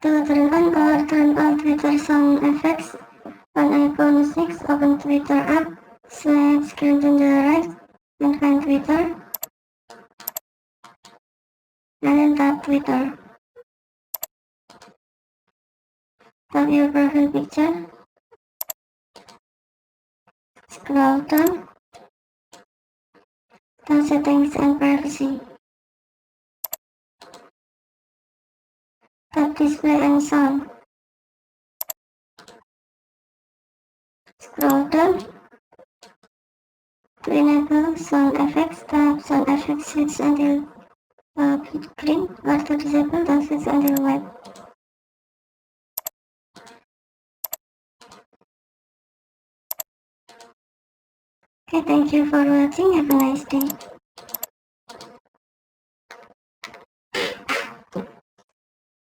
To turn on or turn on Twitter sound effects, on iPhone 6, open Twitter app, swipe screen to the right, and find Twitter, and then tap Twitter. Tap your profile picture, scroll down, tap settings and privacy. Tap display and sound. Scroll down to enable sound effects. Tap sound effects switch until green, or to disable the switch until white. Okay, thank you for watching. Have a nice day.